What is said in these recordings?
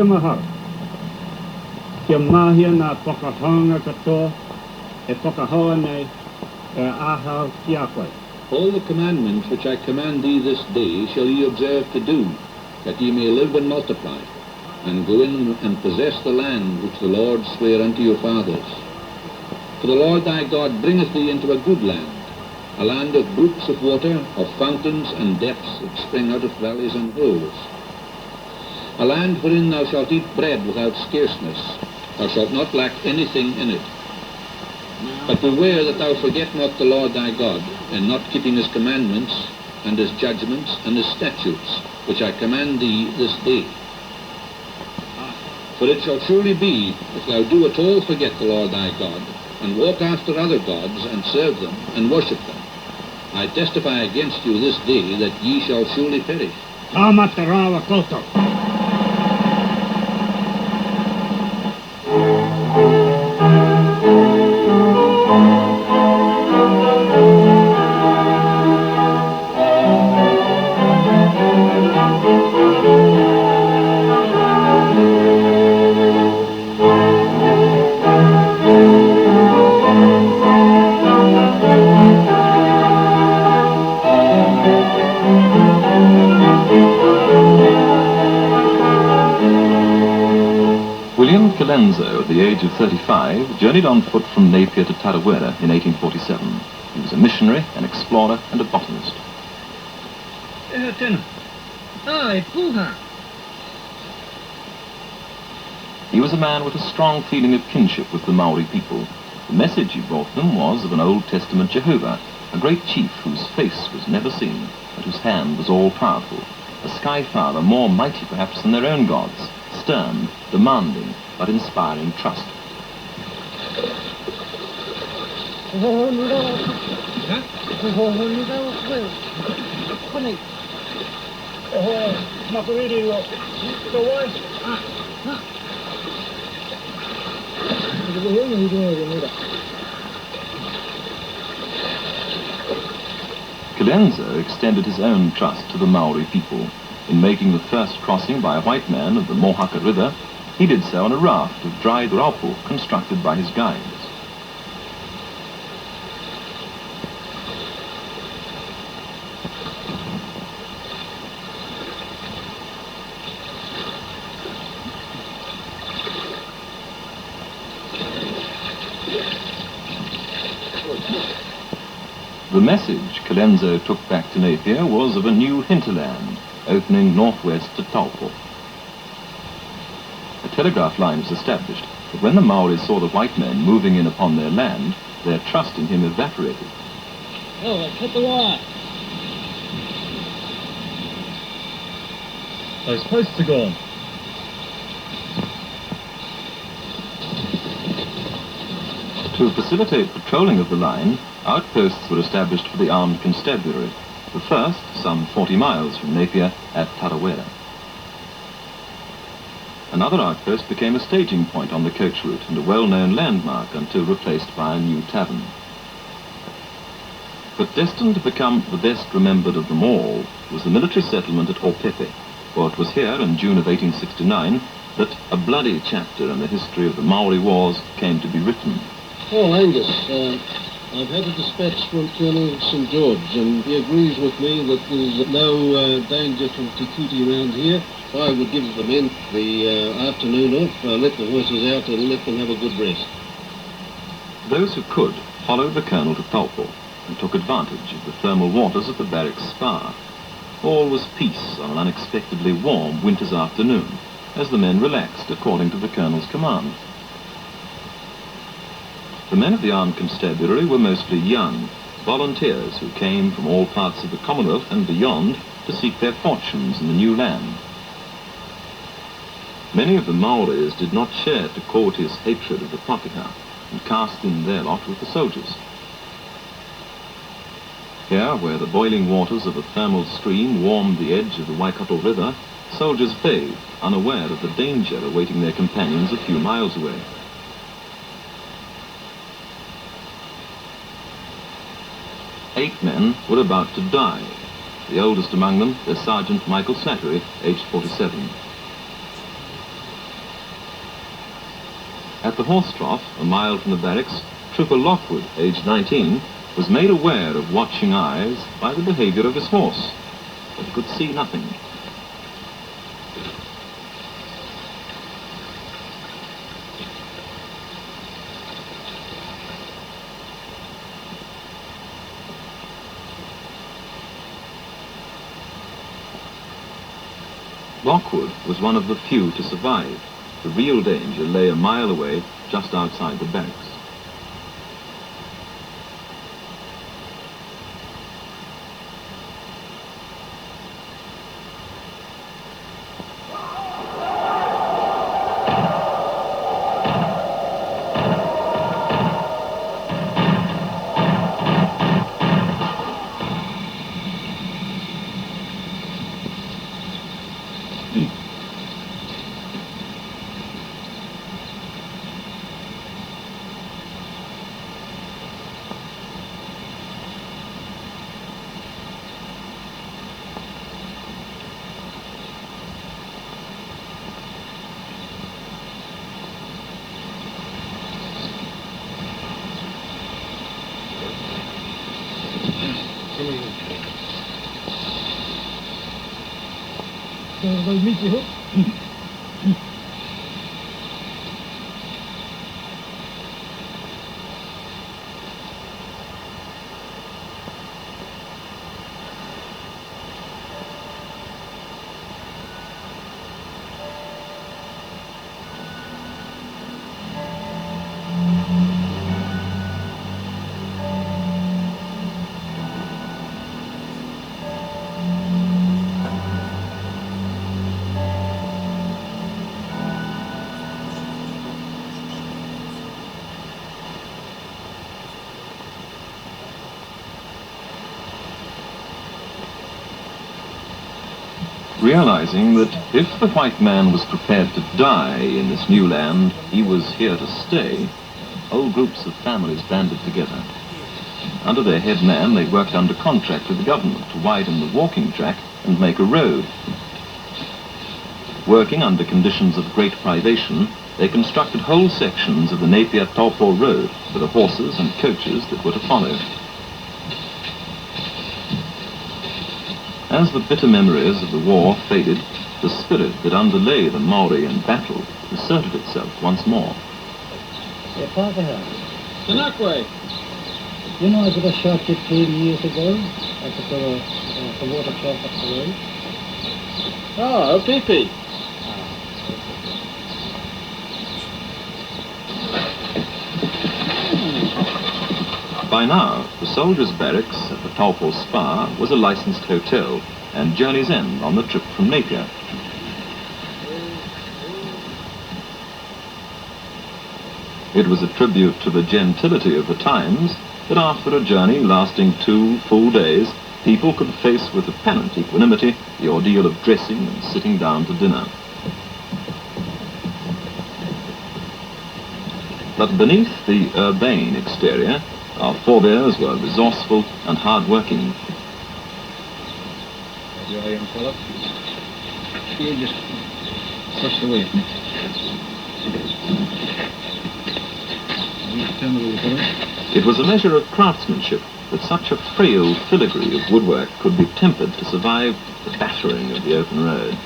maha. Kia mahia na whakahanga katoa, e whakahoa nei, e ahau ki a koe. All the commandments which I command thee this day shall ye observe to do, that ye may live and multiply, and go in and possess the land which the Lord sware unto your fathers. For the Lord thy God bringeth thee into a good land, a land of brooks of water, of fountains and depths that spring out of valleys and hills. A land wherein thou shalt eat bread without scarceness, thou shalt not lack anything in it. But beware that thou forget not the Lord thy God, in not keeping his commandments, and his judgments, and his statutes, which I command thee this day. For it shall surely be, if thou do at all forget the Lord thy God, and walk after other gods, and serve them, and worship them, I testify against you this day that ye shall surely perish. Tamatarawa koto. At the age of 35, journeyed on foot from Napier to Tarawera in 1847. He was a missionary, an explorer, and a botanist. He was a man with a strong feeling of kinship with the Maori people. The message he brought them was of an Old Testament Jehovah, a great chief whose face was never seen, but whose hand was all-powerful, a Sky Father more mighty perhaps than their own gods, stern, demanding, but inspiring trust. Kalenza extended his own trust to the Maori people. In making the first crossing by a white man of the Mohaka River, he did so on a raft of dried raupo constructed by his guides. The message Kalenzo took back to Napier was of a new hinterland, opening northwest to Taupo. A telegraph line was established, but when the Maoris saw the white men moving in upon their land, their trust in him evaporated. Oh, cut the wire. Those posts are gone. To facilitate patrolling of the line, outposts were established for the armed constabulary, the first some 40 miles from Napier at Tarawera. Another outpost became a staging point on the coach route and a well-known landmark until replaced by a new tavern. But destined to become the best remembered of them all was the military settlement at Opepe, for it was here in June of 1869 that a bloody chapter in the history of the Maori Wars came to be written. Oh, Angus, I've had a dispatch from Colonel St. George, and he agrees with me that there's no danger from Tikuti around here. I would give the men the afternoon off, let the horses out and let them have a good rest. Those who could followed the colonel to Taupo and took advantage of the thermal waters at the barracks spa. All was peace on an unexpectedly warm winter's afternoon, as the men relaxed according to the colonel's command. The men of the armed constabulary were mostly young, volunteers who came from all parts of the Commonwealth and beyond to seek their fortunes in the new land. Many of the Maoris did not share Te Koti's hatred of the Pakeha and cast in their lot with the soldiers. Here, where the boiling waters of a thermal stream warmed the edge of the Waikato River, soldiers bathed, unaware of the danger awaiting their companions a few miles away. Eight men were about to die, the oldest among them, their Sergeant Michael Slattery, aged 47. At the horse trough, a mile from the barracks, Trooper Lockwood, aged 19, was made aware of watching eyes by the behaviour of his horse, but he could see nothing. Lockwood was one of the few to survive. The real danger lay a mile away, just outside the barracks. They'll meet you. Realizing that if the white man was prepared to die in this new land, he was here to stay, whole groups of families banded together. Under their head man, they worked under contract with the government to widen the walking track and make a road. Working under conditions of great privation, they constructed whole sections of the Napier Taupo road for the horses and coaches that were to follow. As the bitter memories of the war faded, the spirit that underlay the Maori in battle asserted itself once more. Yeah, Parker, Tanakwe! you know I got a shot 15 years ago at the water trough up the road. Oh, Pipi! By now, the soldiers' barracks at the Taupo Spa was a licensed hotel and Journey's End on the trip from Napier. It was a tribute to the gentility of the times that after a journey lasting 2 full days, people could face with apparent equanimity the ordeal of dressing and sitting down to dinner. But beneath the urbane exterior, our forebears were resourceful and hard-working. You are, young fellow. You just thrust away from me. It was a measure of craftsmanship that such a frail filigree of woodwork could be tempered to survive the battering of the open road.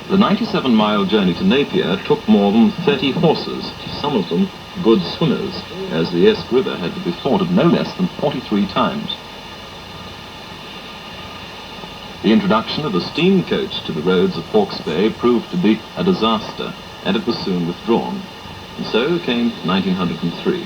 The 97-mile journey to Napier took more than 30 horses, some of them good swimmers, as the Esk River had to be forded no less than 43 times. The introduction of a steam coach to the roads of Hawke's Bay proved to be a disaster, and it was soon withdrawn. And so came 1903.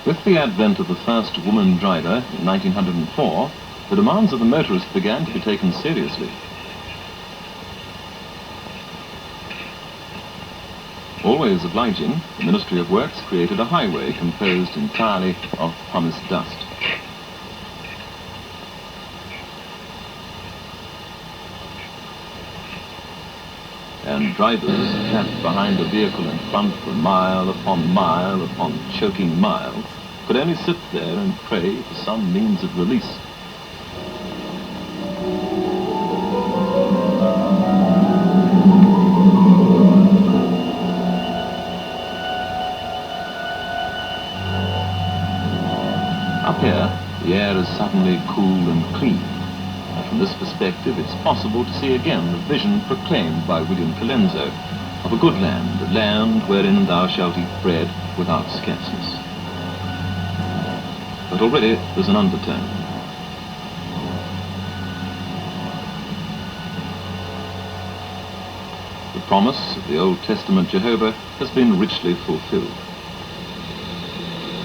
With the advent of the first woman driver in 1904, the demands of the motorist began to be taken seriously. Always obliging, the Ministry of Works created a highway composed entirely of pumice dust. And drivers trapped behind a vehicle in front for mile upon choking miles could only sit there and pray for some means of release. Up here, the air is suddenly cool and clean. And from this perspective, it's possible to see again the vision proclaimed by William Colenso of a good land, a land wherein thou shalt eat bread without scarceness. But already there's an undertone. The promise of the Old Testament Jehovah has been richly fulfilled.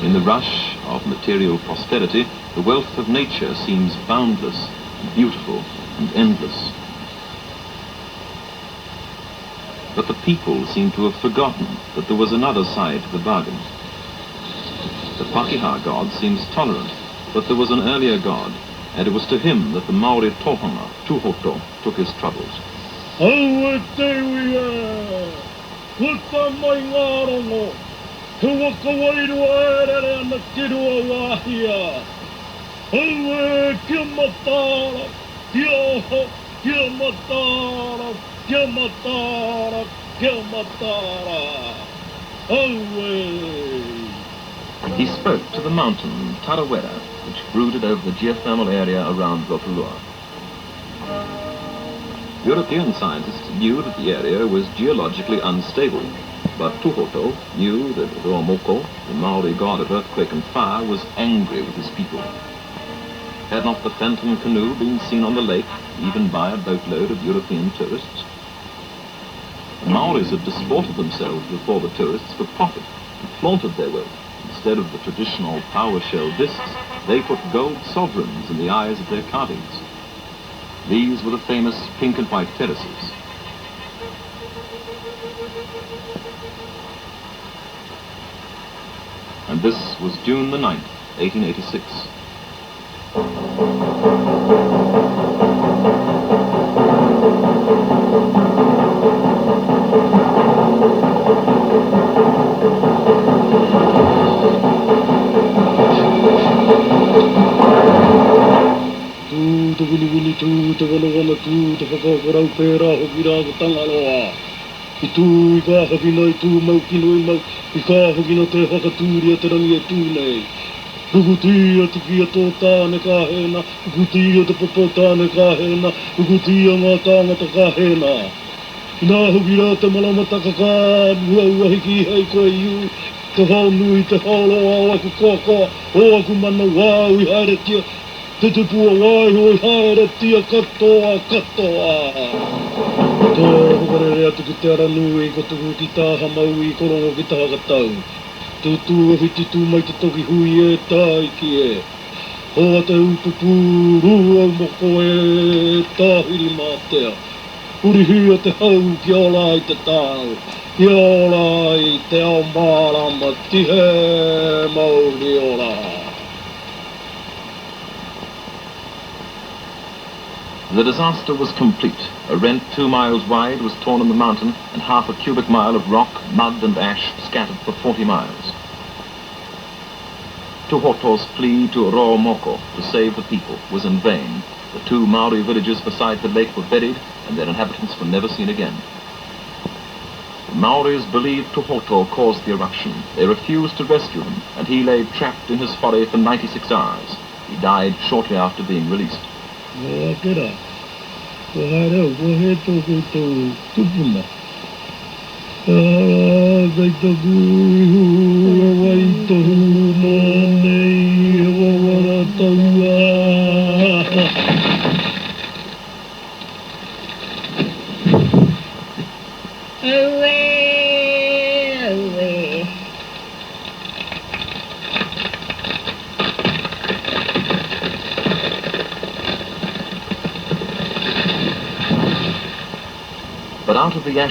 In the rush of material prosperity, the wealth of nature seems boundless, beautiful and endless. But the people seem to have forgotten that there was another side to the bargain. The Pakeha god seems tolerant, but there was an earlier god, and it was to him that the Maori tohunga, Tuhoto, took his troubles. He spoke to the mountain Tarawera, which brooded over the geothermal area around Rotorua. European scientists knew that the area was geologically unstable, but Tuhoto knew that Roamoko, the Maori god of earthquake and fire, was angry with his people. Had not the phantom canoe been seen on the lake, even by a boatload of European tourists? The Maoris had disported themselves before the tourists for profit and flaunted their wealth. Instead of the traditional power-shell discs, they put gold sovereigns in the eyes of their carvings. These were the famous pink and white terraces. And this was June the 9th, 1886. te wana tū te whakakorau pērā hoki rā ko tangaloa. I tū I kā hawhina I tū mau kino I mau I kā hawhina te whakatūria te rangi e tū nei. Rukutia te kia tō tāne kā hēna, rukutia te papo tāne kā hēna, rukutia ngā tāngata kā hēna. I nā hoki rā te malamataka kā ua hiki hei koe iu, te haunui te hauloa o aku kaka, o aku mana wāu I haeretia, te pua wai hoi haeretia katoa katoa. Tō hokarere atu ki te aranui, ko tuku ki tāha mau I korongo ki taha katau. Tūtū whiti tū mai te toki hui e tai ki e. Hoa te upupu rua moko e tāhiri mātea. Urihia te hau ki olai te tāu. Ki olai te ao mārama tihe mauri ola. The disaster was complete. A rent 2 miles wide was torn in the mountain, and half a cubic mile of rock, mud and ash scattered for 40 miles. Tuhoto's plea to Roomoko to save the people was in vain. The 2 Maori villages beside the lake were buried, and their inhabitants were never seen again. The Maoris believed Tuhoto caused the eruption. They refused to rescue him, and he lay trapped in his folly for 96 hours. He died shortly after being released. Kera, ko haere o, ko he tōku tō tupuna. Kei tōku ihu, e wai tohu nō nei, e wawara taua. But out of the ashes